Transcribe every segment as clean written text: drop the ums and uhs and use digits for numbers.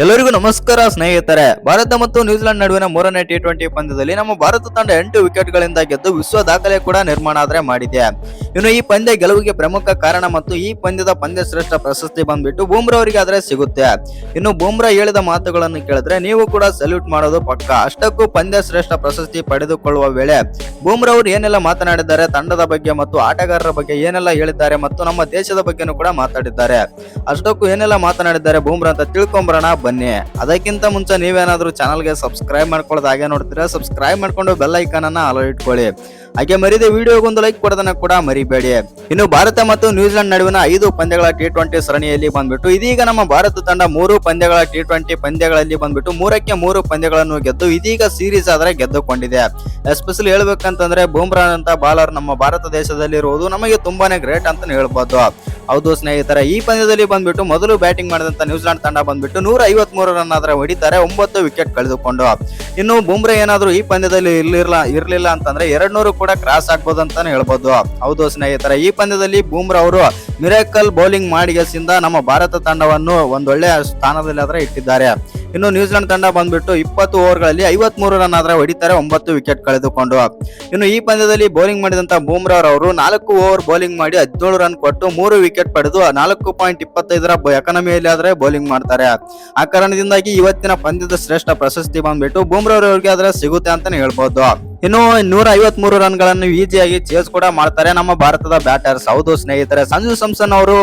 ಎಲ್ಲರಿಗೂ ನಮಸ್ಕಾರ ಸ್ನೇಹಿತರೆ. ಭಾರತ ಮತ್ತು ನ್ಯೂಜಿಲೆಂಡ್ ನಡುವಿನ ಮೂರನೇ ಟಿ20 ಪಂದ್ಯದಲ್ಲಿ ನಮ್ಮ ಭಾರತ ತಂಡ 8 ವಿಕೆಟ್ಗಳಿಂದ ಗೆದ್ದು ವಿಶ್ವ ದಾಖಲೆ ಕೂಡ ನಿರ್ಮಾಣ ಮಾಡಿದೆ. ಇನ್ನು ಈ ಪಂದ್ಯ ಗೆಲುವಿಗೆ ಪ್ರಮುಖ ಕಾರಣ ಮತ್ತು ಈ ಪಂದ್ಯದ ಪಂದ್ಯ ಶ್ರೇಷ್ಠ ಪ್ರಶಸ್ತಿ ಬಂದ್ಬಿಟ್ಟು ಬೂಮ್ರಾ ಅವರಿಗೆ ಆದ್ರೆ ಸಿಗುತ್ತೆ. ಇನ್ನು ಬೂಮ್ರಾ ಹೇಳಿದ ಮಾತುಗಳನ್ನು ಕೇಳಿದ್ರೆ ನೀವು ಕೂಡ ಸಲ್ಯೂಟ್ ಮಾಡೋದು ಪಕ್ಕ. ಅಷ್ಟಕ್ಕೂ ಪಂದ್ಯ ಶ್ರೇಷ್ಠ ಪ್ರಶಸ್ತಿ ಪಡೆದುಕೊಳ್ಳುವ ವೇಳೆ ಬೂಮ್ರಾ ಅವರು ಏನೆಲ್ಲ ಮಾತನಾಡಿದ್ದಾರೆ, ತಂಡದ ಬಗ್ಗೆ ಮತ್ತು ಆಟಗಾರರ ಬಗ್ಗೆ ಏನೆಲ್ಲ ಹೇಳಿದ್ದಾರೆ ಮತ್ತು ನಮ್ಮ ದೇಶದ ಬಗ್ಗೆನೂ ಕೂಡ ಮಾತಾಡಿದ್ದಾರೆ. ಅಷ್ಟಕ್ಕೂ ಏನೆಲ್ಲ ಮಾತನಾಡಿದ್ದಾರೆ ಬೂಮ್ರಾ ಅಂತ ತಿಳ್ಕೊಂಬರೋಣ ಬನ್ನಿ. ಅದಕ್ಕಿಂತ ಮುಂಚೆ ನೀವೇನಾದ್ರೂ ಚಾನಲ್ಗೆ ಸಬ್ಸ್ಕ್ರೈಬ್ ಮಾಡ್ಕೊಳ್ಳೋದು ಹಾಗೆ ನೋಡ್ತೀರಾ, ಸಬ್ಸ್ಕ್ರೈಬ್ ಮಾಡ್ಕೊಂಡು ಬೆಲ್ ಐಕಾನ್ ಅನ್ನ ಆಲ್ ಇಟ್ಕೊಳ್ಳಿ. ಹಾಗೆ ಮರಿದೆ ವಿಡಿಯೋಗೊಂದು ಲೈಕ್ ಕೊಡೋದನ್ನ ಕೂಡ ಮರಿಬೇಡಿ. ಇನ್ನು ಭಾರತ ಮತ್ತು ನ್ಯೂಜಿಲೆಂಡ್ ನಡುವಿನ 5 ಪಂದ್ಯಗಳ ಟಿ20 ಸರಣಿಯಲ್ಲಿ ಬಂದ್ಬಿಟ್ಟು ಇದೀಗ ನಮ್ಮ ಭಾರತ ತಂಡ 3 ಪಂದ್ಯಗಳ ಟಿ20 ಪಂದ್ಯಗಳಲ್ಲಿ ಬಂದ್ಬಿಟ್ಟು 3ಕ್ಕೆ 3 ಪಂದ್ಯಗಳನ್ನು ಗೆದ್ದು ಇದೀಗ ಸೀರೀಸ್ ಆದ್ರೆ ಗೆದ್ದುಕೊಂಡಿದೆ. ಎಸ್ಪೆಷಲಿ ಹೇಳ್ಬೇಕಂತಂದ್ರೆ ಬೂಮ್ರಾ ಅಂತ ಬಾಲರ್ ನಮ್ಮ ಭಾರತ ದೇಶದಲ್ಲಿ ಇರುವುದು ನಮಗೆ ತುಂಬಾನೇ ಗ್ರೇಟ್ ಅಂತ ಹೇಳ್ಬೋದು. ಹೌದು ಸ್ನೇಹಿತರೆ, ಈ ಪಂದ್ಯದಲ್ಲಿ ಬಂದ್ಬಿಟ್ಟು ಮೊದಲು ಬ್ಯಾಟಿಂಗ್ ಮಾಡಿದಂತ ನ್ಯೂಜಿಲೆಂಡ್ ತಂಡ ಬಂದ್ಬಿಟ್ಟು 153 ರನ್ ಆದ್ರೆ ಹೊಡಿತಾರೆ, 9 ವಿಕೆಟ್ ಕಳೆದುಕೊಂಡು. ಇನ್ನು ಬೂಮ್ರಾ ಏನಾದ್ರು ಈ ಪಂದ್ಯದಲ್ಲಿ ಇರ್ಲಿಲ್ಲ ಅಂತಂದ್ರೆ 200 ಕೂಡ ಕ್ರಾಸ್ ಆಗ್ಬೋದು ಅಂತಾನೆ ಹೇಳ್ಬೋದು. ಹೌದು ಸ್ನೇಹಿತರೆ, ಈ ಪಂದ್ಯದಲ್ಲಿ ಬೂಮ್ರಾ ಅವರು ಮಿರಾಕಲ್ ಬೌಲಿಂಗ್ ಮಾಡಿಗೆಸಿಂದ ನಮ್ಮ ಭಾರತ ತಂಡವನ್ನು ಒಂದೊಳ್ಳೆ ಸ್ಥಾನದಲ್ಲಿ ಆದ್ರೆ ಇಟ್ಟಿದ್ದಾರೆ. ಇನ್ನು ನ್ಯೂಜಿಲೆಂಡ್ ತಂಡ ಬಂದ್ಬಿಟ್ಟು 20 ಓವರ್ಗಳಲ್ಲಿ 53 ರನ್ ಆದ್ರೆ ಹೊಡಿತಾರೆ, 9 ವಿಕೆಟ್ ಕಳೆದುಕೊಂಡು. ಇನ್ನು ಈ ಪಂದ್ಯದಲ್ಲಿ ಬೌಲಿಂಗ್ ಮಾಡಿದಂತ ಬೂಮ್ರಾ ಅವರು 4 ಓವರ್ ಬೌಲಿಂಗ್ ಮಾಡಿ 17 ರನ್ ಕೊಟ್ಟು 3 ವಿಕೆಟ್ ಪಡೆದು 4.25 ಎಕಾನಮಿಯಲ್ಲಿ ಆದ್ರೆ ಬೌಲಿಂಗ್ ಮಾಡ್ತಾರೆ. ಆ ಕಾರಣದಿಂದಾಗಿ ಇವತ್ತಿನ ಪಂದ್ಯದ ಶ್ರೇಷ್ಠ ಪ್ರಶಸ್ತಿ ಬಂದ್ಬಿಟ್ಟು ಬೂಮ್ರಾ ಅವರಿಗೆ ಆದ್ರೆ ಸಿಗುತ್ತೆ ಅಂತಾನೆ ಹೇಳ್ಬೋದು. ಇನ್ನು 153 ರನ್ ಗಳನ್ನು ಈಸಿಯಾಗಿ ಚೇಸ್ ಕೂಡ ಮಾಡ್ತಾರೆ ನಮ್ಮ ಭಾರತದ ಬ್ಯಾಟರ್ಸ್. ಹೌದು ಸ್ನೇಹಿತರೆ, ಸಂಜು ಸ್ಯಾಮ್ಸನ್ ಅವರು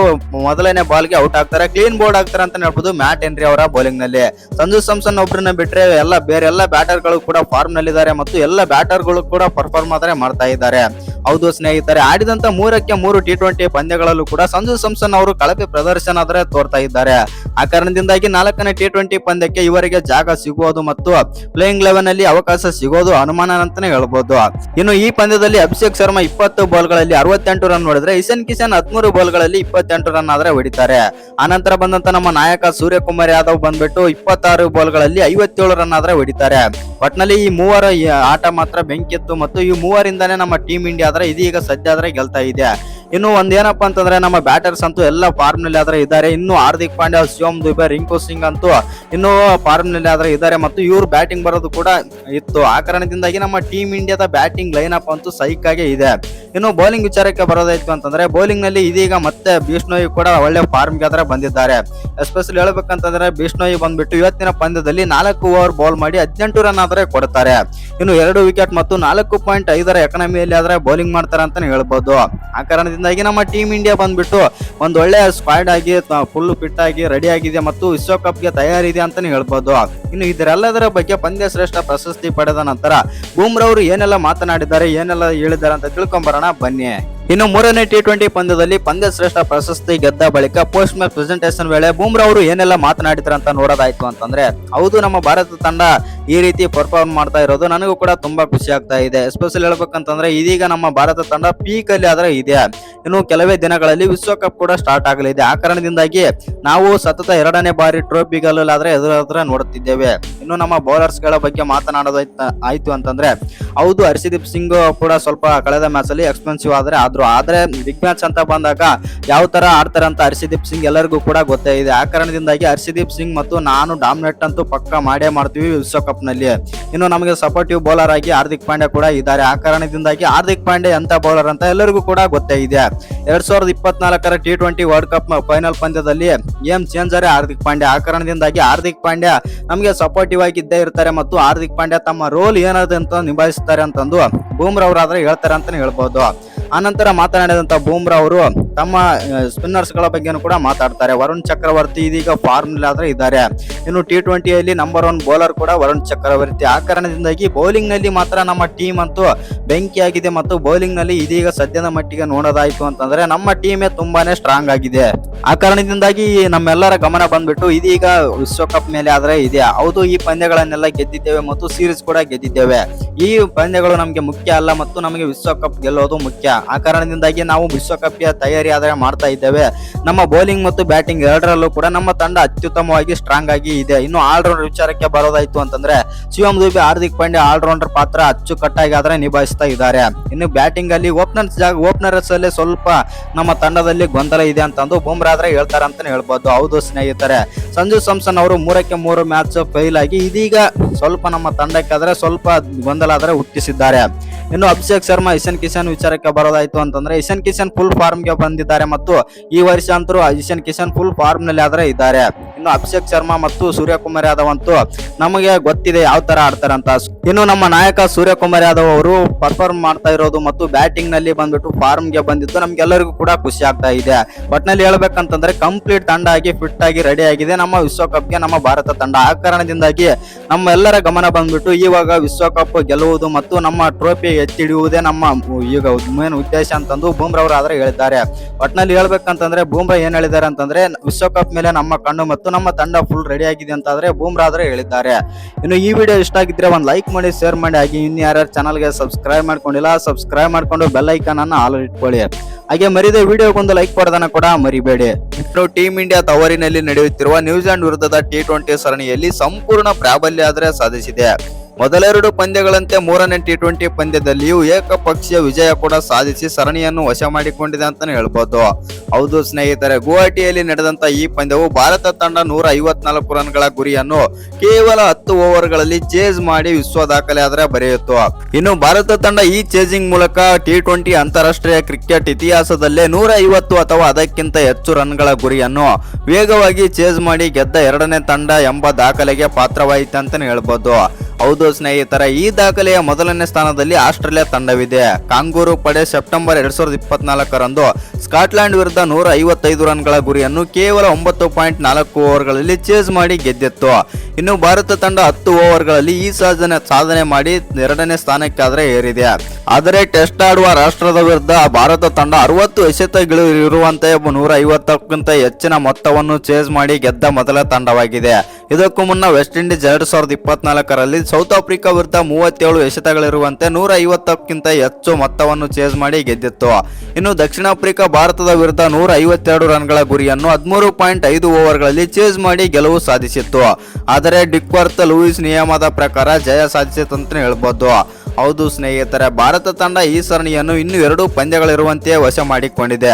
ಮೊದಲನೇ ಬಾಲ್ಗೆ ಔಟ್ ಆಗ್ತಾರೆ, ಕ್ಲೀನ್ ಬೋರ್ಡ್ ಆಗ್ತಾರೆ ಅಂತ ಹೇಳ್ಬೋದು ಮ್ಯಾಟ್ ಹೆನ್ರಿ ಅವರ ಬೌಲಿಂಗ್ ನಲ್ಲಿ. ಸಂಜು ಸ್ಯಾಮ್ಸನ್ ಒಬ್ಬರನ್ನ ಬಿಟ್ರೆ ಬೇರೆ ಎಲ್ಲ ಬ್ಯಾಟರ್ ಗಳು ಕೂಡ ಫಾರ್ಮ್ ನಲ್ಲಿದ್ದಾರೆ ಮತ್ತು ಎಲ್ಲ ಬ್ಯಾಟರ್ ಗಳು ಕೂಡ ಪರ್ಫಾರ್ಮ್ ಆದ್ರೆ ಮಾಡ್ತಾ ಇದ್ದಾರೆ. ಹೌದು ಸ್ನೇಹಿತರೆ, ಆಡಿದಂತ 3ಕ್ಕೆ 3 ಟಿ20 ಪಂದ್ಯಗಳಲ್ಲೂ ಕೂಡ ಸಂಜು ಸ್ಯಾಮ್ಸನ್ ಅವರು ಕಳಪೆ ಪ್ರದರ್ಶನ ಆದ್ರೆ ತೋರ್ತಾ ಇದ್ದಾರೆ. ಆ ಕಾರಣದಿಂದಾಗಿ 4ನೇ ಟಿ20 ಪಂದ್ಯಕ್ಕೆ ಇವರಿಗೆ ಜಾಗ ಸಿಗುವುದು ಮತ್ತು ಪ್ಲೇಯಿಂಗ್ 11 ನಲ್ಲಿ ಅವಕಾಶ ಸಿಗೋದು ಅನುಮಾನ ಅಂತಾನೆ ಹೇಳ್ಬೋದು. ಇನ್ನು ಈ ಪಂದ್ಯದಲ್ಲಿ ಅಭಿಷೇಕ್ ಶರ್ಮಾ 20 ಬಾಲ್ಗಳಲ್ಲಿ 68 ರನ್ ಹೊಡೆದ್ರೆ ಇಶಾನ್ ಕಿಶನ್ 13 ಬಾಲ್ಗಳಲ್ಲಿ 28 ರನ್ ಆದ್ರೆ ಹೊಡಿತಾರೆ. ಆನಂತರ ಬಂದಂತ ನಮ್ಮ ನಾಯಕ ಸೂರ್ಯಕುಮಾರ್ ಯಾದವ್ ಬಂದ್ಬಿಟ್ಟು 26 ಬಾಲ್ಗಳಲ್ಲಿ 57 ರನ್ ಆದ್ರೆ ಹೊಡಿತಾರೆ. ಒಟ್ನಲ್ಲಿ ಈ ಮೂವರ ಆಟ ಮಾತ್ರ ಬೆಂಕಿತ್ತು ಮತ್ತು ಈ ಮೂವರಿಂದಾನೇ ನಮ್ಮ ಟೀಮ್ ಇಂಡಿಯಾ ಆದ್ರೆ ಇದೀಗ ಸದ್ಯ ಆದ್ರೆ ಗೆಲ್ತಾ ಇದೆ. ಇನ್ನು ಒಂದೇನಪ್ಪ ಅಂತಂದ್ರೆ ನಮ್ಮ ಬ್ಯಾಟರ್ಸ್ ಅಂತೂ ಎಲ್ಲ ಫಾರ್ಮ್ ನಲ್ಲಿ ಆದ್ರೆ ಇದ್ದಾರೆ. ಇನ್ನು ಹಾರ್ದಿಕ್ ಪಾಂಡ್ಯ, ಶಿವಮ್ ದುಬೆ, ರಿಂಕು ಸಿಂಗ್ ಅಂತೂ ಇನ್ನು ಫಾರ್ಮ್ ನಲ್ಲಿ ಆದ್ರೆ ಇದ್ದಾರೆ ಮತ್ತು ಇವ್ರು ಬ್ಯಾಟಿಂಗ್ ಬರೋದು ಕೂಡ ಇತ್ತು. ಆ ಕಾರಣದಿಂದಾಗಿ ನಮ್ಮ ಟೀಮ್ ಇಂಡಿಯಾದ ಬ್ಯಾಟಿಂಗ್ ಲೈನ್ ಅಪ್ ಅಂತೂ ಸೈಕ್ ಆಗಿ ಇದೆ. ಇನ್ನು ಬೌಲಿಂಗ್ ವಿಚಾರಕ್ಕೆ ಬರೋದಾಯ್ತು ಅಂತಂದ್ರೆ ಬೌಲಿಂಗ್ ನಲ್ಲಿ ಇದೀಗ ಮತ್ತೆ ಬಿಷ್ಣೋಯ್ ಕೂಡ ಒಳ್ಳೆ ಫಾರ್ಮ್ ಗೆ ಆದ್ರೆ ಬಂದಿದ್ದಾರೆ. ಎಸ್ಪೆಷಲಿ ಹೇಳ್ಬೇಕಂತಂದ್ರೆ ಬಿಷ್ಣೋಯ್ ಬಂದ್ಬಿಟ್ಟು ಇವತ್ತಿನ ಪಂದ್ಯದಲ್ಲಿ 4 ಓವರ್ ಬೌಲ್ ಮಾಡಿ 18 ರನ್ ಆದ್ರೆ ಕೊಡ್ತಾರೆ. ಇನ್ನು 2 ವಿಕೆಟ್ ಮತ್ತು 4.5 ಎಕಾನಮಿಯಲ್ಲಿ ಆದ್ರೆ ಬೌಲಿಂಗ್ ಮಾಡ್ತಾರೆ ಅಂತಾನೆ ಹೇಳ್ಬೋದು. ಆ ಕಾರಣದಿಂದಾಗಿ ನಮ್ಮ ಟೀಮ್ ಇಂಡಿಯಾ ಬಂದ್ಬಿಟ್ಟು ಒಂದ್ ಒಳ್ಳೆ ಸ್ಕ್ವಾಡ್ ಆಗಿ ಫುಲ್ ಫಿಟ್ ಆಗಿ ರೆಡಿ ಆಗಿದೆ ಮತ್ತು ವಿಶ್ವಕಪ್ ಗೆ ತಯಾರಿದೆ ಅಂತಾನೆ ಹೇಳ್ಬೋದು. ಇನ್ನು ಇದರೆಲ್ಲದರ ಬಗ್ಗೆ ಪಂದ್ಯ ಶ್ರೇಷ್ಠ ಪ್ರಶಸ್ತಿ ಪಡೆದ ನಂತರ ಬೂಮ್ರಾ ಅವರು ಏನೆಲ್ಲ ಮಾತನಾಡಿದ್ದಾರೆ, ಏನೆಲ್ಲ ಹೇಳಿದ್ದಾರೆ ಅಂತ ತಿಳ್ಕೊಂಬರೋಣ ಬನ್ನಿ. ಇನ್ನು 3ನೇ ಟಿ20 ಪಂದ್ಯದಲ್ಲಿ ಪಂದ್ಯ ಶ್ರೇಷ್ಠ ಪ್ರಶಸ್ತಿ ಗೆದ್ದ ಬಳಿಕ ಪೋಸ್ಟ್ ಮ್ಯಾಚ್ ಪ್ರೆಸೆಂಟೇಷನ್ ವೇಳೆ ಬೂಮ್ರಾ ಅವರು ಏನೆಲ್ಲ ಮಾತನಾಡಿದ್ರು ಅಂತ ನೋಡೋದಾಯ್ತು ಅಂತಂದ್ರೆ, ಹೌದು ನಮ್ಮ ಭಾರತ ತಂಡ ಈ ರೀತಿ ಪರ್ಫಾರ್ಮ್ ಮಾಡ್ತಾ ಇರೋದು ನನಗೂ ಕೂಡ ತುಂಬಾ ಖುಷಿ ಆಗ್ತಾ ಇದೆ. ಎಸ್ಪೆಷಲಿ ಹೇಳ್ಬೇಕಂತಂದ್ರೆ ಇದೀಗ ನಮ್ಮ ಭಾರತ ತಂಡ ಪೀಕ್ ಅಲ್ಲಿ ಆದ್ರೆ ಇದೆ. ಇನ್ನು ಕೆಲವೇ ದಿನಗಳಲ್ಲಿ ವಿಶ್ವಕಪ್ ಕೂಡ ಸ್ಟಾರ್ಟ್ ಆಗಲಿದೆ. ಆ ಕಾರಣದಿಂದಾಗಿ ನಾವು ಸತತ 2ನೇ ಬಾರಿ ಟ್ರೋಫಿಗಳಲ್ಲಾದ್ರೆ ಎದುರಾದ್ರೆ ನೋಡುತ್ತಿದ್ದೇವೆ. ಇನ್ನು ನಮ್ಮ ಬೌಲರ್ಸ್ ಗಳ ಬಗ್ಗೆ ಮಾತನಾಡೋದಾಯ್ತು ಅಂತಂದ್ರೆ, ಹೌದು ಹರ್ಷದೀಪ್ ಸಿಂಗ್ ಕೂಡ ಸ್ವಲ್ಪ ಕಳೆದ ಮ್ಯಾಚ್ ಅಲ್ಲಿ ಎಕ್ಸ್ಪೆನ್ಸಿವ್ ಆದ್ರೆ ಬಿಗ್ ಮ್ಯಾಚ್ ಅಂತ ಬಂದಾಗ ಯಾವ ತರ ಆಡ್ತಾರೆ ಅಂತ ಹರ್ಷದೀಪ್ ಸಿಂಗ್ ಎಲ್ಲರಿಗೂ ಕೂಡ ಗೊತ್ತೇ ಇದೆ. ಆ ಕಾರಣದಿಂದಾಗಿ ಹರ್ಷದೀಪ್ ಸಿಂಗ್ ಮತ್ತು ನಾನು ಡಾಮಿನೇಟ್ ಅಂತೂ ಪಕ್ಕ ಮಾಡೇ ಮಾಡ್ತೀವಿ ವಿಶ್ವಕಪ್ ನಲ್ಲಿ. ಇನ್ನು ನಮಗೆ ಸಪೋರ್ಟಿವ್ ಬೌಲರ್ ಆಗಿ ಹಾರ್ದಿಕ್ ಪಾಂಡ್ಯ ಕೂಡ ಇದ್ದಾರೆ. ಆ ಕಾರಣದಿಂದಾಗಿ ಹಾರ್ದಿಕ್ ಪಾಂಡ್ಯ ಎಂತ ಬೌಲರ್ ಅಂತ ಎಲ್ಲರಿಗೂ ಕೂಡ ಗೊತ್ತೇ ಇದೆ. 2024ರ ಟಿ20 ವರ್ಲ್ಡ್ ಕಪ್ ಫೈನಲ್ ಪಂದ್ಯದಲ್ಲಿ ಗೇಮ್ ಚೇಂಜರ್ ಹಾರ್ದಿಕ್ ಪಾಂಡ್ಯ. ಆ ಕಾರಣದಿಂದಾಗಿ ಹಾರ್ದಿಕ್ ಪಾಂಡ್ಯ ನಮಗೆ ಸಪೋರ್ಟಿವ್ ಆಗಿ ಇದ್ದೇ ಇರ್ತಾರೆ ಮತ್ತು ಹಾರ್ದಿಕ್ ಪಾಂಡ್ಯ ತಮ್ಮ ರೋಲ್ ಏನದ ಅಂತ ನಿಭಾಯಿಸ್ತಾರೆ ಅಂತಂದು ಬೂಮ್ರಾ ಅವರಾದ್ರೆ ಹೇಳ್ತಾರೆ ಅಂತಾನೆ ಹೇಳ್ಬೋದು. ಆನಂತರ ಮಾತನಾಡಿದಂತ ಬೂಮ್ರಾ ಅವರು ತಮ್ಮ ಸ್ಪಿನ್ನರ್ಸ್ ಗಳ ಬಗ್ಗೆನೂ ಕೂಡ ಮಾತಾಡ್ತಾರೆ. ವರುಣ್ ಚಕ್ರವರ್ತಿ ಇದೀಗ ಫಾರ್ಮ್ ನಲ್ಲಿ ಆದ್ರೆ ಇದ್ದಾರೆ. ಇನ್ನು ಟಿ20ಯಲ್ಲಿ ನಂಬರ್ 1 ಬೌಲರ್ ಕೂಡ ವರುಣ್ ಚಕ್ರವರ್ತಿ. ಆ ಕಾರಣದಿಂದಾಗಿ ಬೌಲಿಂಗ್ ನಲ್ಲಿ ಮಾತ್ರ ನಮ್ಮ ಟೀಮ್ ಅಂತೂ ಬೆಂಕಿಯಾಗಿದೆ ಮತ್ತು ಬೌಲಿಂಗ್ ನಲ್ಲಿ ಇದೀಗ ಸದ್ಯದ ಮಟ್ಟಿಗೆ ನೋಡೋದಾಯ್ತು ಅಂತಂದ್ರೆ ನಮ್ಮ ಟೀಮೇ ತುಂಬಾನೇ ಸ್ಟ್ರಾಂಗ್ ಆಗಿದೆ. ಆ ಕಾರಣದಿಂದಾಗಿ ನಮ್ಮೆಲ್ಲರ ಗಮನ ಬಂದ್ಬಿಟ್ಟು ಇದೀಗ ವಿಶ್ವಕಪ್ ಮೇಲೆ ಆದ್ರೆ ಇದೆ. ಹೌದು ಈ ಪಂದ್ಯಗಳನ್ನೆಲ್ಲ ಗೆದ್ದಿದ್ದೇವೆ ಮತ್ತು ಸೀರೀಸ್ ಕೂಡ ಗೆದ್ದಿದ್ದೇವೆ. ಈ ಪಂದ್ಯಗಳು ನಮಗೆ ಮುಖ್ಯ ಅಲ್ಲ ಮತ್ತು ನಮಗೆ ವಿಶ್ವಕಪ್ ಗೆಲ್ಲೋದು ಮುಖ್ಯ. ಆ ಕಾರಣದಿಂದಾಗಿ ನಾವು ವಿಶ್ವಕಪ್ಗೆ ತಯಾರಿ ಆದ್ರೆ ಮಾಡ್ತಾ ಇದ್ದೇವೆ. ನಮ್ಮ ಬೌಲಿಂಗ್ ಮತ್ತು ಬ್ಯಾಟಿಂಗ್ ಎರಡರಲ್ಲೂ ಕೂಡ ನಮ್ಮ ತಂಡ ಅತ್ಯುತ್ತಮವಾಗಿ ಸ್ಟ್ರಾಂಗ್ ಆಗಿ ಆಗಿ ಇದೆ. ಇನ್ನು ಆಲ್ರೌಂಡರ್ ವಿಚಾರಕ್ಕೆ ಬರೋದಾಯ್ತು ಅಂತಂದ್ರೆ ಶಿವಮ್ ದುಬೆ, ಹಾರ್ದಿಕ್ ಪಾಂಡ್ಯ ಆಲ್ರೌಂಡರ್ ಪಾತ್ರ ಅಚ್ಚುಕಟ್ಟಾಗಿ ಆದ್ರೆ ನಿಭಾಯಿಸ್ತಾ ಇದ್ದಾರೆ. ಇನ್ನು ಬ್ಯಾಟಿಂಗ್ ಅಲ್ಲಿ ಓಪನರ್ಸ್ ಅಲ್ಲಿ ಸ್ವಲ್ಪ ನಮ್ಮ ತಂಡದಲ್ಲಿ ಗೊಂದಲ ಇದೆ ಅಂತಂದು ಬುಮ್ರಾ ಆದ್ರೆ ಹೇಳ್ತಾರೆ ಅಂತಾನೆ ಹೇಳ್ಬೋದು. ಹೌದು ಸ್ನೇಹಿತರೆ, ಸಂಜು ಸ್ಯಾಮ್ಸನ್ ಅವರು 3ಕ್ಕೆ 3 ಮ್ಯಾಚ್ ಫೇಲ್ ಆಗಿ ಇದೀಗ ಸ್ವಲ್ಪ ನಮ್ಮ ತಂಡಕ್ಕೆ ಆದ್ರೆ ಸ್ವಲ್ಪ ಗೊಂದಲ ಆದ್ರೆ ಹುಟ್ಟಿಸಿದ್ದಾರೆ. ಇನ್ನು ಅಭಿಷೇಕ್ ಶರ್ಮಾ, ಇಶಾನ್ ಕಿಶನ್ ವಿಚಾರಕ್ಕೆ ಬರೋದಾಯ್ತು ಅಂತಂದ್ರೆ ಇಶಾನ್ ಕಿಶನ್ ಫುಲ್ ಫಾರ್ಮ್ ಗೆ ಬಂದಿದ್ದಾರೆ ಮತ್ತು ಈ ವರ್ಷ ಅಂತೂ ಇಶಾನ್ ಕಿಶನ್ ಫುಲ್ ಫಾರ್ಮ್ ನಲ್ಲಿ ಆದ್ರೆ ಇದ್ದಾರೆ. ಇನ್ನು ಅಭಿಷೇಕ್ ಶರ್ಮಾ ಮತ್ತು ಸೂರ್ಯಕುಮಾರ್ ಯಾದವ್ ಅಂತೂ ನಮಗೆ ಗೊತ್ತಿದೆ ಯಾವ ತರ ಆಡ್ತಾರೆ ಅಂತ. ಇನ್ನು ನಮ್ಮ ನಾಯಕ ಸೂರ್ಯಕುಮಾರ್ ಯಾದವ್ ಅವರು ಪರ್ಫಾರ್ಮ್ ಮಾಡ್ತಾ ಇರೋದು ಮತ್ತು ಬ್ಯಾಟಿಂಗ್ ನಲ್ಲಿ ಬಂದ್ಬಿಟ್ಟು ಫಾರ್ಮ್ ಗೆ ಬಂದಿದ್ದು ನಮ್ಗೆಲ್ಲರಿಗೂ ಕೂಡ ಖುಷಿ ಆಗ್ತಾ ಇದೆ. ಒಟ್ನಲ್ಲಿ ಹೇಳ್ಬೇಕಂತಂದ್ರೆ ಕಂಪ್ಲೀಟ್ ತಂಡ ಆಗಿ ಫಿಟ್ ಆಗಿ ರೆಡಿ ಆಗಿದೆ ನಮ್ಮ ವಿಶ್ವಕಪ್ಗೆ ನಮ್ಮ ಭಾರತ ತಂಡ. ಆ ಕಾರಣದಿಂದಾಗಿ ನಮ್ಮ ಎಲ್ಲರ ಗಮನ ಬಂದ್ಬಿಟ್ಟು ಇವಾಗ ವಿಶ್ವಕಪ್ ಗೆಲ್ಲುವುದು ಮತ್ತು ನಮ್ಮ ಟ್ರೋಫಿ ಎತ್ತಿಡಿಯುವುದೇ ನಮ್ಮ ಈಗ ಮೇನ್ ಉದ್ದೇಶ ಅಂತಂದು ಬುಮ್ರಾ ಅವರು ಆದ್ರೆ ಹೇಳಿದ್ದಾರೆ. ಒಟ್ನಲ್ಲಿ ಹೇಳ್ಬೇಕಂತಂದ್ರೆ ಬುಮ್ರಾ ಏನ್ ಹೇಳಿದ್ದಾರೆ ಅಂತಂದ್ರೆ ವಿಶ್ವಕಪ್ ಮೇಲೆ ನಮ್ಮ ಕಣ್ಣು ಮತ್ತು ನಮ್ಮ ತಂಡ ಫುಲ್ ರೆಡಿ ಆಗಿದೆ ಅಂತ ಆದ್ರೆ ಬುಮ್ರಾ ಆದ್ರೆ ಹೇಳಿದ್ದಾರೆ. ಇನ್ನು ಈ ವಿಡಿಯೋ ಇಷ್ಟ ಆಗಿದ್ರೆ ಒಂದು ಲೈಕ್ ಮಾಡಿ, ಶೇರ್ ಮಾಡಿ, ಹಾಗೆ ಇನ್ನು ಯಾರ್ಯಾರು ಚಾನಲ್ಗೆ ಸಬ್ಸ್ಕ್ರೈಬ್ ಮಾಡ್ಕೊಂಡಿಲ್ಲ ಸಬ್ಸ್ಕ್ರೈಬ್ ಮಾಡ್ಕೊಂಡು ಬೆಲ್ ಐಕಾನ್ ಅನ್ನು ಆಲ್ ಇಟ್ಕೊಳ್ಳಿ. ಹಾಗೆ ಮರಿದೆ ವಿಡಿಯೋಗೊಂದು ಲೈಕ್ ಕೊಡೋದನ್ನ ಕೂಡ ಮರಿಬೇಡಿ. ಇನ್ನು ಟೀಮ್ ಇಂಡಿಯಾ ತವರಿನಲ್ಲಿ ನಡೆಯುತ್ತಿರುವ ನ್ಯೂಜಿಲೆಂಡ್ ವಿರುದ್ಧದ T20 ಸರಣಿಯಲ್ಲಿ ಸಂಪೂರ್ಣ ಪ್ರಾಬಲ್ಯ ಆದ್ರೆ ಸಾಧಿಸಿದೆ. ಮೊದಲೆರಡು ಪಂದ್ಯಗಳಂತೆ ಮೂರನೇ T20 ಪಂದ್ಯದಲ್ಲಿಯೂ ಏಕಪಕ್ಷೀಯ ವಿಜಯ ಕೂಡ ಸಾಧಿಸಿ ಸರಣಿಯನ್ನು ವಶ ಮಾಡಿಕೊಂಡಿದೆ ಅಂತಾನೆ ಹೇಳ್ಬೋದು. ಹೌದು ಸ್ನೇಹಿತರೆ, ಗುವಾಹಟಿಯಲ್ಲಿ ನಡೆದಂತ ಈ ಪಂದ್ಯವು ಭಾರತ ತಂಡ 154 ರನ್ಗಳ ಗುರಿಯನ್ನು ಕೇವಲ 10 ಓವರ್ಗಳಲ್ಲಿ ಚೇಸ್ ಮಾಡಿ ವಿಶ್ವ ದಾಖಲೆ ಆದ್ರೆ ಬರೆಯಿತು. ಇನ್ನು ಭಾರತ ತಂಡ ಈ ಚೇಸಿಂಗ್ ಮೂಲಕ T20 ಅಂತಾರಾಷ್ಟ್ರೀಯ ಕ್ರಿಕೆಟ್ ಇತಿಹಾಸದಲ್ಲೇ 150 ಅಥವಾ ಅದಕ್ಕಿಂತ ಹೆಚ್ಚು ರನ್ಗಳ ಗುರಿಯನ್ನು ವೇಗವಾಗಿ ಚೇಸ್ ಮಾಡಿ ಗೆದ್ದ ಎರಡನೇ ತಂಡ ಎಂಬ ದಾಖಲೆಗೆ ಪಾತ್ರವಾಯಿತು ಅಂತಾನೆ ಹೇಳ್ಬೋದು. ಹೌದು ಸ್ನೇಹಿತರ, ಈ ದಾಖಲೆಯ ಮೊದಲನೇ ಸ್ಥಾನದಲ್ಲಿ ಆಸ್ಟ್ರೇಲಿಯಾ ತಂಡವಿದೆ. ಕಾಂಗೂರು ಪಡೆ ಸೆಪ್ಟೆಂಬರ್ 2024ರಂದು ಸ್ಕಾಟ್ಲೆಂಡ್ ವಿರುದ್ಧ 155 ರನ್ಗಳ ಗುರಿಯನ್ನು ಕೇವಲ 9.4 ಓವರ್ಗಳಲ್ಲಿ ಚೇಸ್ ಮಾಡಿ ಗೆದ್ದಿತ್ತು. ಇನ್ನು ಭಾರತ ತಂಡ 10 ಓವರ್ಗಳಲ್ಲಿ ಈ ಸಾಧನೆ ಮಾಡಿ ಎರಡನೇ ಸ್ಥಾನಕ್ಕೆ ಆದ್ರೆ ಏರಿದೆ. ಆದರೆ ಟೆಸ್ಟ್ ಆಡುವ ರಾಷ್ಟ್ರದ ವಿರುದ್ಧ ಭಾರತ ತಂಡ 60 ಎಸೆತಗಳು ಇರುವಂತೆ 150ಕ್ಕಿಂತ ಹೆಚ್ಚಿನ ಮೊತ್ತವನ್ನು ಚೇಸ್ ಮಾಡಿ ಗೆದ್ದ ಮೊದಲ ತಂಡವಾಗಿದೆ. ಇದಕ್ಕೂ ಮುನ್ನ ವೆಸ್ಟ್ ಇಂಡೀಸ್ 2024ರಲ್ಲಿ ಸೌತ್ ಆಫ್ರಿಕಾ ವಿರುದ್ಧ 37 ಎಸೆತಗಳಿರುವಂತೆ 150ಕ್ಕಿಂತ ಹೆಚ್ಚು ಮೊತ್ತವನ್ನು ಚೇಸ್ ಮಾಡಿ ಗೆದ್ದಿತ್ತು. ಇನ್ನು ದಕ್ಷಿಣ ಆಫ್ರಿಕಾ ಭಾರತದ ವಿರುದ್ಧ 152 ರನ್ಗಳ ಗುರಿಯನ್ನು 13.5 ಓವರ್ಗಳಲ್ಲಿ ಚೇಸ್ ಮಾಡಿ ಗೆಲುವು ಸಾಧಿಸಿತ್ತು. ಆದರೆ ಡಿಕ್ವರ್ತ್ ಲೂಯಿಸ್ ನಿಯಮದ ಪ್ರಕಾರ ಜಯ ಸಾಧಿಸಿತು ಅಂತ ಹೇಳ್ಬೋದು. ಹೌದು ಸ್ನೇಹಿತರೆ, ಭಾರತ ತಂಡ ಈ ಸರಣಿಯನ್ನು ಇನ್ನು 2 ಪಂದ್ಯಗಳಿರುವಂತೆಯೇ ವಶ ಮಾಡಿಕೊಂಡಿದೆ.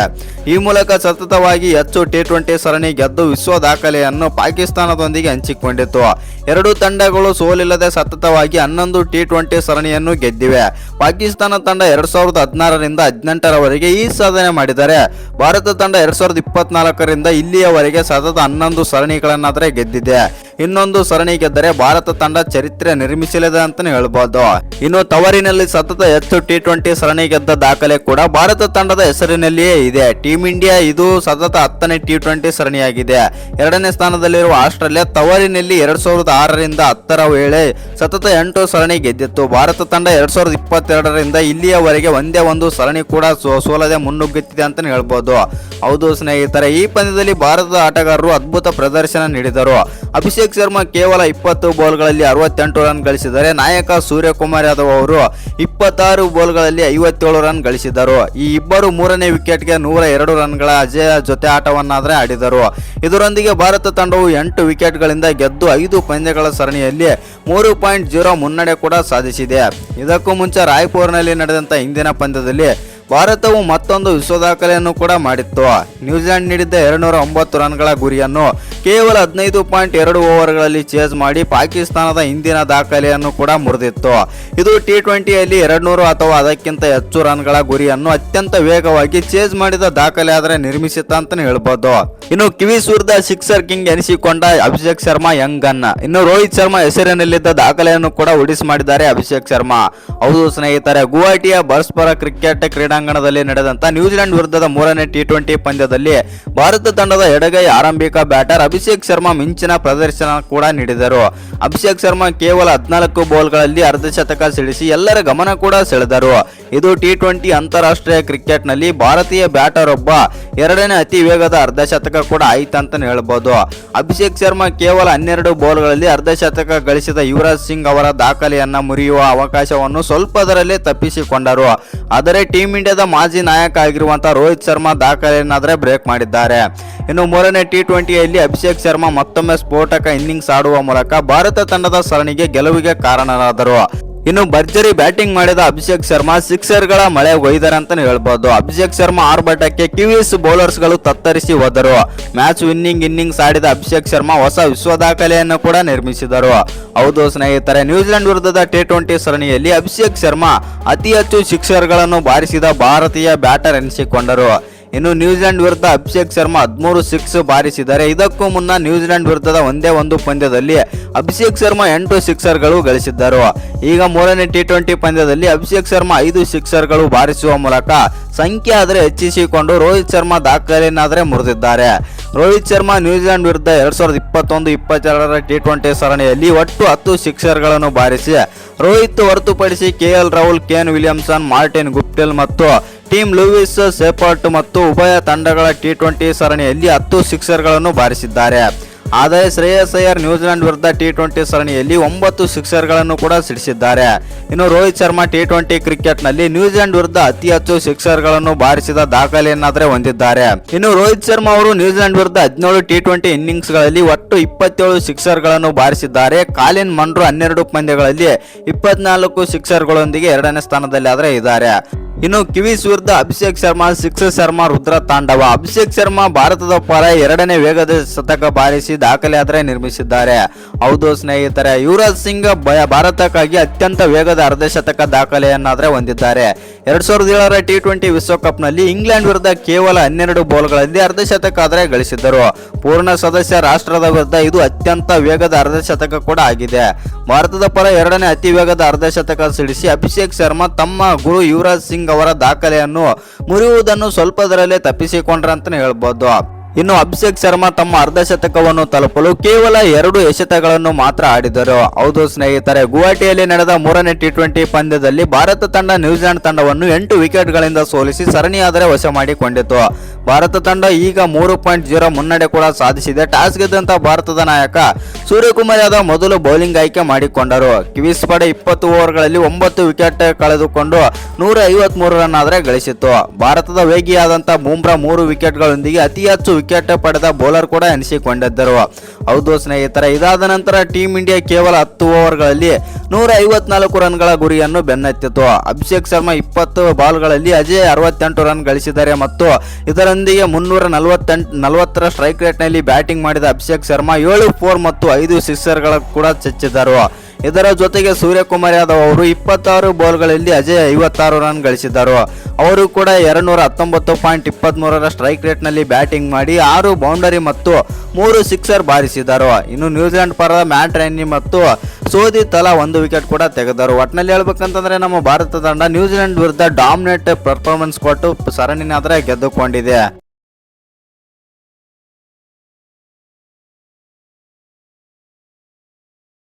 ಈ ಮೂಲಕ ಸತತವಾಗಿ ಹೆಚ್ಚು T20 ಸರಣಿ ಗೆದ್ದು ವಿಶ್ವ ದಾಖಲೆಯನ್ನು ಪಾಕಿಸ್ತಾನದೊಂದಿಗೆ ಹಂಚಿಕೊಂಡಿತು. ಎರಡೂ ತಂಡಗಳು ಸೋಲಿಲ್ಲದೆ ಸತತವಾಗಿ 11 T20 ಸರಣಿಯನ್ನು ಗೆದ್ದಿವೆ. ಪಾಕಿಸ್ತಾನ ತಂಡ 2016ರಿಂದ 18ರವರೆಗೆ ಈ ಸಾಧನೆ ಮಾಡಿದರೆ ಭಾರತ ತಂಡ 2024ರಿಂದ ಇಲ್ಲಿಯವರೆಗೆ ಸತತ 11 ಸರಣಿಗಳನ್ನಾದರೆ ಗೆದ್ದಿದೆ. ಇನ್ನೊಂದು ಸರಣಿ ಗೆದ್ದರೆ ಭಾರತ ತಂಡ ಚರಿತ್ರೆ ನಿರ್ಮಿಸಲಿದೆ ಅಂತಾನೆ ಹೇಳ್ಬೋದು. ಇನ್ನು ತವರಿನಲ್ಲಿ ಸತತ ಹೆಚ್ಚು T20 ಸರಣಿ ಗೆದ್ದ ದಾಖಲೆ ಕೂಡ ಭಾರತ ತಂಡದ ಹೆಸರಿನಲ್ಲಿಯೇ ಇದೆ. ಟೀಮ್ ಇಂಡಿಯಾ ಇದು ಸತತ 10ನೇ T20 ಸರಣಿಯಾಗಿದೆ. ಎರಡನೇ ಸ್ಥಾನದಲ್ಲಿರುವ ಆಸ್ಟ್ರೇಲಿಯಾ ತವರಿನಲ್ಲಿ 2006ರಿಂದ 10ರ ವೇಳೆ ಸತತ 8 ಸರಣಿ ಗೆದ್ದಿತ್ತು. ಭಾರತ ತಂಡ 2022ರಿಂದ ಇಲ್ಲಿಯವರೆಗೆ ಒಂದೇ ಒಂದು ಸರಣಿ ಕೂಡ ಸೋಲದೆ ಮುನ್ನುಗ್ಗುತ್ತಿದೆ ಅಂತಾನೆ ಹೇಳ್ಬೋದು. ಹೌದು ಸ್ನೇಹಿತರೆ, ಈ ಪಂದ್ಯದಲ್ಲಿ ಭಾರತದ ಆಟಗಾರರು ಅದ್ಭುತ ಪ್ರದರ್ಶನ ನೀಡಿದರು. ಅಭಿಷೇಕ್ ಶರ್ಮಾ ಕೇವಲ 20 ಬಾಲ್ಗಳಲ್ಲಿ 68 ರನ್ ಗಳಿಸಿದರೆ ನಾಯಕ ಸೂರ್ಯಕುಮಾರ್ ಯಾದವ್ ಅವರು 26 ಬಾಲ್ಗಳಲ್ಲಿ 57 ರನ್ ಗಳಿಸಿದರು. ಈ ಇಬ್ಬರು ಮೂರನೇ ವಿಕೆಟ್ಗೆ 102 ರನ್ಗಳ ಅಜೇಯ ಜೊತೆ ಆಟವನ್ನಾದರೆ ಆಡಿದರು. ಇದರೊಂದಿಗೆ ಭಾರತ ತಂಡವು 8 ವಿಕೆಟ್ಗಳಿಂದ ಗೆದ್ದು 5 ಪಂದ್ಯಗಳ ಸರಣಿಯಲ್ಲಿ 3.0 ಮುನ್ನಡೆ ಕೂಡ ಸಾಧಿಸಿದೆ. ಇದಕ್ಕೂ ಮುಂಚೆ ರಾಯ್ಪುರ್ನಲ್ಲಿ ನಡೆದಂತ ಇಂದಿನ ಪಂದ್ಯದಲ್ಲಿ ಭಾರತವು ಮತ್ತೊಂದು ವಿಶ್ವ ದಾಖಲೆಯನ್ನು ಕೂಡ ಮಾಡಿತ್ತು. ನ್ಯೂಜಿಲೆಂಡ್ ನೀಡಿದ್ದ 209 ರನ್ಗಳ ಗುರಿಯನ್ನು ಕೇವಲ 15.2 ಓವರ್ಗಳಲ್ಲಿ ಚೇಸ್ ಮಾಡಿ ಪಾಕಿಸ್ತಾನದ ಹಿಂದಿನ ದಾಖಲೆಯನ್ನು ಕೂಡ ಮುರಿದಿತ್ತು. ಇದು T20ಯಲ್ಲಿ 200 ಅಥವಾ ಅದಕ್ಕಿಂತ ಹೆಚ್ಚು ರನ್ಗಳ ಗುರಿಯನ್ನು ಅತ್ಯಂತ ವೇಗವಾಗಿ ಚೇಸ್ ಮಾಡಿದ ದಾಖಲೆ ಆದರೆ ನಿರ್ಮಿಸಿತ್ತ ಅಂತಾನೆ ಹೇಳ್ಬೋದು. ಇನ್ನು ಕಿವಿ ಸೂರ್ದ ಸಿಕ್ಸರ್ ಕಿಂಗ್ ಎನಿಸಿಕೊಂಡ ಅಭಿಷೇಕ್ ಶರ್ಮಾ ಯಂಗ್ ಗನ್. ಇನ್ನು ರೋಹಿತ್ ಶರ್ಮಾ ಹೆಸರಿನಲ್ಲಿದ್ದ ದಾಖಲೆಯನ್ನು ಕೂಡ ಉಡಿಸಿ ಮಾಡಿದ್ದಾರೆ ಅಭಿಷೇಕ್ ಶರ್ಮಾ. ಹೌದು ಸ್ನೇಹಿತರೆ, ಗುವಾಹಟಿಯ ಬರ್ಸ್ಪರ ಕ್ರಿಕೆಟ್ ಕ್ರೀಡಾಂಗಣದಲ್ಲಿ ನಡೆದಂತ ನ್ಯೂಜಿಲೆಂಡ್ ವಿರುದ್ಧದ 3ನೇ T20 ಪಂದ್ಯದಲ್ಲಿ ಭಾರತ ತಂಡದ ಎಡಗೈ ಆರಂಭಿಕ ಬ್ಯಾಟರ್ ಅಭಿಷೇಕ್ ಶರ್ಮಾ ಮಿಂಚಿನ ಪ್ರದರ್ಶನ ಕೂಡ ನೀಡಿದರು. ಅಭಿಷೇಕ್ ಶರ್ಮಾ ಕೇವಲ 14 ಬಾಲ್ಗಳಲ್ಲಿ ಅರ್ಧಶತಕ ಸಿಡಿಸಿ ಎಲ್ಲರ ಗಮನ ಕೂಡ ಸೆಳೆದರು. ಇದು T20 ಅಂತಾರಾಷ್ಟ್ರೀಯ ಕ್ರಿಕೆಟ್ನಲ್ಲಿ ಭಾರತೀಯ ಬ್ಯಾಟರ್ ಒಬ್ಬ ಎರಡನೇ ಅತಿ ವೇಗದ ಅರ್ಧಶತಕ ಕೂಡ ಆಯ್ತು ಅಂತಾನೆ ಹೇಳ್ಬೋದು. ಅಭಿಷೇಕ್ ಶರ್ಮಾ ಕೇವಲ 12 ಬಾಲ್ಗಳಲ್ಲಿ ಅರ್ಧಶತಕ ಗಳಿಸಿದ ಯುವರಾಜ್ ಸಿಂಗ್ ಅವರ ದಾಖಲೆಯನ್ನ ಮುರಿಯುವ ಅವಕಾಶವನ್ನು ಸ್ವಲ್ಪದರಲ್ಲೇ ತಪ್ಪಿಸಿಕೊಂಡರು. ಆದರೆ ಟೀಮ್ ಇಂಡಿಯಾ ಇಂಡಿಯಾದ ಮಾಜಿ ನಾಯಕ ಆಗಿರುವಂತಹ ರೋಹಿತ್ ಶರ್ಮಾ ದಾಖಲೆಯನ್ನಾದ್ರೆ ಬ್ರೇಕ್ ಮಾಡಿದ್ದಾರೆ. ಇನ್ನು ಮೂರನೇ ಟಿ20ಯಲ್ಲಿ ಅಭಿಷೇಕ್ ಶರ್ಮಾ ಮತ್ತೊಮ್ಮೆ ಸ್ಫೋಟಕ ಇನ್ನಿಂಗ್ಸ್ ಆಡುವ ಮೂಲಕ ಭಾರತ ತಂಡದ ಸರಣಿಗೆ ಗೆಲುವಿಗೆ ಕಾರಣರಾದರು. ಇನ್ನು ಭರ್ಜರಿ ಬ್ಯಾಟಿಂಗ್ ಮಾಡಿದ ಅಭಿಷೇಕ್ ಶರ್ಮಾ ಸಿಕ್ಸರ್ಗಳ ಮಳೆ ಒಯ್ದರೆ ಅಂತಾನೆ ಹೇಳ್ಬೋದು. ಅಭಿಷೇಕ್ ಶರ್ಮಾ ಆರ್ಭಟಕ್ಕೆ ಕಿವೀಸ್ ಬೌಲರ್ಸ್ ಗಳು ತತ್ತರಿಸಿ ಹೋದರು. ಮ್ಯಾಚ್ ವಿನ್ನಿಂಗ್ ಇನ್ನಿಂಗ್ಸ್ ಆಡಿದ ಅಭಿಷೇಕ್ ಶರ್ಮಾ ಹೊಸ ವಿಶ್ವ ದಾಖಲೆಯನ್ನು ಕೂಡ ನಿರ್ಮಿಸಿದರು. ಹೌದು ಸ್ನೇಹಿತರೆ, ನ್ಯೂಜಿಲೆಂಡ್ ವಿರುದ್ಧದ ಟಿ20 ಸರಣಿಯಲ್ಲಿ ಅಭಿಷೇಕ್ ಶರ್ಮಾ ಅತಿ ಹೆಚ್ಚು ಸಿಕ್ಸರ್ಗಳನ್ನು ಬಾರಿಸಿದ ಭಾರತೀಯ ಬ್ಯಾಟರ್ ಎನಿಸಿಕೊಂಡರು. ಇನ್ನು ನ್ಯೂಜಿಲೆಂಡ್ ವಿರುದ್ಧ ಅಭಿಷೇಕ್ ಶರ್ಮಾ 13 ಸಿಕ್ಸ್ ಬಾರಿಸಿದರೆ ಇದಕ್ಕೂ ಮುನ್ನ ನ್ಯೂಜಿಲೆಂಡ್ ವಿರುದ್ಧದ ಒಂದೇ ಒಂದು ಪಂದ್ಯದಲ್ಲಿ ಅಭಿಷೇಕ್ ಶರ್ಮಾ 8 ಸಿಕ್ಸರ್ಗಳು ಗಳಿಸಿದ್ದರು. ಈಗ ಮೂರನೇ ಟಿ20 ಪಂದ್ಯದಲ್ಲಿ ಅಭಿಷೇಕ್ ಶರ್ಮಾ 5 ಸಿಕ್ಸರ್ಗಳು ಬಾರಿಸುವ ಮೂಲಕ ಸಂಖ್ಯೆ ಆದರೆ ಹೆಚ್ಚಿಸಿಕೊಂಡು ರೋಹಿತ್ ಶರ್ಮಾ ದಾಖಲೆಯನ್ನಾದರೆ ಮುರಿದಿದ್ದಾರೆ. ರೋಹಿತ್ ಶರ್ಮಾ ನ್ಯೂಜಿಲೆಂಡ್ ವಿರುದ್ಧ 2021-22ರ ಟಿ20 ಸರಣಿಯಲ್ಲಿ ಒಟ್ಟು 10 ಸಿಕ್ಸರ್ಗಳನ್ನು ಬಾರಿಸಿ ರೋಹಿತ್ ಹೊರತುಪಡಿಸಿ KL Rahul, Kane Williamson, Martin Guptill ಮತ್ತು ಟೀಮ್ ಲೂಯಿಸ್ ಸೆಪರ್ಟ್ ಮತ್ತು ಉಭಯ ತಂಡಗಳ ಟಿ20 ಸರಣಿಯಲ್ಲಿ 10 ಸಿಕ್ಸರ್ಗಳನ್ನು ಬಾರಿಸಿದ್ದಾರೆ. ಆದರೆ ಶ್ರೇಯಸ್ ಅಯ್ಯರ್ ನ್ಯೂಜಿಲೆಂಡ್ ವಿರುದ್ಧ ಟಿ20 ಸರಣಿಯಲ್ಲಿ 9 ಸಿಕ್ಸರ್ಗಳನ್ನು ಕೂಡ ಸಿಡಿಸಿದ್ದಾರೆ. ಇನ್ನು ರೋಹಿತ್ ಶರ್ಮಾ ಟಿ20 ಕ್ರಿಕೆಟ್ನಲ್ಲಿ ನ್ಯೂಜಿಲೆಂಡ್ ವಿರುದ್ಧ ಅತಿ ಹೆಚ್ಚು ಸಿಕ್ಸರ್ಗಳನ್ನು ಬಾರಿಸಿದ ದಾಖಲೆಯನ್ನಾದರೆ ಹೊಂದಿದ್ದಾರೆ. ಇನ್ನು ರೋಹಿತ್ ಶರ್ಮಾ ಅವರು ನ್ಯೂಜಿಲೆಂಡ್ ವಿರುದ್ಧ 17 ಟಿ20 ಇನ್ನಿಂಗ್ಸ್ಗಳಲ್ಲಿ ಒಟ್ಟು 27 ಸಿಕ್ಸರ್ಗಳನ್ನು ಬಾರಿಸಿದ್ದಾರೆ. ಕಾಲಿನ್ ಮನ್ರೋ 12 ಪಂದ್ಯಗಳಲ್ಲಿ 24 ಸಿಕ್ಸರ್ಗಳೊಂದಿಗೆ 2ನೇ ಸ್ಥಾನದಲ್ಲಿ ಆದರೆ ಇದ್ದಾರೆ. ಇನ್ನು ಕಿವೀಸ್ ವಿರುದ್ಧ ಅಭಿಷೇಕ್ ಶರ್ಮಾ ಶರ್ಮಾ ರುದ್ರ ತಾಂಡವ. ಅಭಿಷೇಕ್ ಶರ್ಮಾ ಭಾರತದ ಪರ 2ನೇ ವೇಗದ ಶತಕ ಬಾರಿಸಿ ದಾಖಲೆ ಆದರೆ ನಿರ್ಮಿಸಿದ್ದಾರೆ. ಹೌದು ಸ್ನೇಹಿತರೆ, ಯುವರಾಜ್ ಸಿಂಗ್ ಭಾರತಕ್ಕಾಗಿ ಅತ್ಯಂತ ವೇಗದ ಅರ್ಧಶತಕ ದಾಖಲೆಯನ್ನಾದರೆ ಹೊಂದಿದ್ದಾರೆ. 2007ರ ಟಿ20 ವಿಶ್ವಕಪ್ನಲ್ಲಿ ಇಂಗ್ಲೆಂಡ್ ವಿರುದ್ಧ ಕೇವಲ 12 ಬಾಲ್ಗಳಲ್ಲಿ ಅರ್ಧಶತಕ ಆದರೆ ಗಳಿಸಿದ್ದರು. ಪೂರ್ಣ ಸದಸ್ಯ ರಾಷ್ಟ್ರದ ವಿರುದ್ಧ ಇದು ಅತ್ಯಂತ ವೇಗದ ಅರ್ಧಶತಕ ಕೂಡ ಆಗಿದೆ. ಭಾರತದ ಪರ 2ನೇ ಅತಿ ವೇಗದ ಅರ್ಧಶತಕ ಸಿಡಿಸಿ ಅಭಿಷೇಕ್ ಶರ್ಮಾ ತಮ್ಮ ಗುರು ಯುವರಾಜ್ ಸಿಂಗ್ ಅವರ ದಾಖಲೆಯನ್ನು ಮುರಿಯುವುದನ್ನು ಸ್ವಲ್ಪದರಲ್ಲೇ ತಪ್ಪಿಸಿಕೊಂಡ್ರೆ ಅಂತಾನೆ ಹೇಳ್ಬೋದು. ಇನ್ನು ಅಭಿಷೇಕ್ ಶರ್ಮಾ ತಮ್ಮ ಅರ್ಧಶತಕವನ್ನು ತಲುಪಲು ಕೇವಲ 2 ಎಸೆತಗಳನ್ನು ಮಾತ್ರ ಆಡಿದರು. ಹೌದು ಸ್ನೇಹಿತರೆ, ಗುವಾಹಟಿಯಲ್ಲಿ ನಡೆದ ಮೂರನೇ ಟಿ20 ಪಂದ್ಯದಲ್ಲಿ ಭಾರತ ತಂಡ ನ್ಯೂಜಿಲೆಂಡ್ ತಂಡವನ್ನು 8 ವಿಕೆಟ್ಗಳಿಂದ ಸೋಲಿಸಿ ಸರಣಿಯಾದರೆ ವಶ ಮಾಡಿಕೊಂಡಿತು. ಭಾರತ ತಂಡ ಈಗ 3.0 ಮುನ್ನಡೆ ಕೂಡ ಸಾಧಿಸಿದೆ. ಟಾಸ್ ಗೆದ್ದಂತ ಭಾರತದ ನಾಯಕ ಸೂರ್ಯಕುಮಾರ್ ಯಾದವ್ ಮೊದಲು ಬೌಲಿಂಗ್ ಆಯ್ಕೆ ಮಾಡಿಕೊಂಡರು. ಕಿವೀಸ್ ಪಡೆ 20 ಓವರ್ಗಳಲ್ಲಿ 9 ವಿಕೆಟ್ ಕಳೆದುಕೊಂಡು 153 ರನ್ ಆದರೆ ಗಳಿಸಿತು. ಭಾರತದ ವೇಗಿಯಾದಂಥ ಬೂಮ್ರಾ 3 ವಿಕೆಟ್ಗಳೊಂದಿಗೆ ಅತಿ ಹೆಚ್ಚು ವಿಕೆಟ್ ಪಡೆದ ಬೌಲರ್ ಕೂಡ ಎನಿಸಿಕೊಂಡಿದ್ದರು. ಹೌದು ಸ್ನೇಹಿತರೆ, ಇದಾದ ನಂತರ ಟೀಂ ಇಂಡಿಯಾ ಕೇವಲ 10 ಓವರ್ಗಳಲ್ಲಿ 154 ರನ್ಗಳ ಗುರಿಯನ್ನು ಬೆನ್ನತ್ತಿತು. ಅಭಿಷೇಕ್ ಶರ್ಮಾ 20 ಬಾಲ್ಗಳಲ್ಲಿ ಅಜಯ್ 68 ರನ್ ಗಳಿಸಿದ್ದಾರೆ ಮತ್ತು ಇದರೊಂದಿಗೆ 340ರ ಸ್ಟ್ರೈಕ್ ರೇಟ್ನಲ್ಲಿ ಬ್ಯಾಟಿಂಗ್ ಮಾಡಿದ ಅಭಿಷೇಕ್ ಶರ್ಮಾ 7 4 ಮತ್ತು 5 ಸಿಕ್ಸರ್ಗಳ ಕೂಡ ಚಚ್ಚಿದರು. ಇದರ ಜೊತೆಗೆ ಸೂರ್ಯಕುಮಾರ್ ಯಾದವ್ ಅವರು 26 ಬಾಲ್ಗಳಲ್ಲಿ ಅಜಯ್ 56 ರನ್ ಗಳಿಸಿದರು. ಅವರು ಕೂಡ 219.23ರ ಸ್ಟ್ರೈಕ್ ರೇಟ್ನಲ್ಲಿ ಬ್ಯಾಟಿಂಗ್ ಮಾಡಿ 6 ಬೌಂಡರಿ ಮತ್ತು 3 ಸಿಕ್ಸರ್ ಬಾರಿಸಿದರು. ಇನ್ನು ನ್ಯೂಜಿಲೆಂಡ್ ಪರ ಮ್ಯಾಟ್ ರೈನಿ ಮತ್ತು ಸೋದಿ ತಲಾ 1 ವಿಕೆಟ್ ಕೂಡ ತೆಗೆದರು. ಒಟ್ಟಿನಲ್ಲಿ ಹೇಳ್ಬೇಕಂತಂದ್ರೆ ನಮ್ಮ ಭಾರತ ತಂಡ ನ್ಯೂಜಿಲೆಂಡ್ ವಿರುದ್ಧ ಡಾಮಿನೇಟ್ ಪರ್ಫಾರ್ಮೆನ್ಸ್ ಕೊಟ್ಟು ಸರಣಿನಾದ್ರೆ ಗೆದ್ದುಕೊಂಡಿದೆ.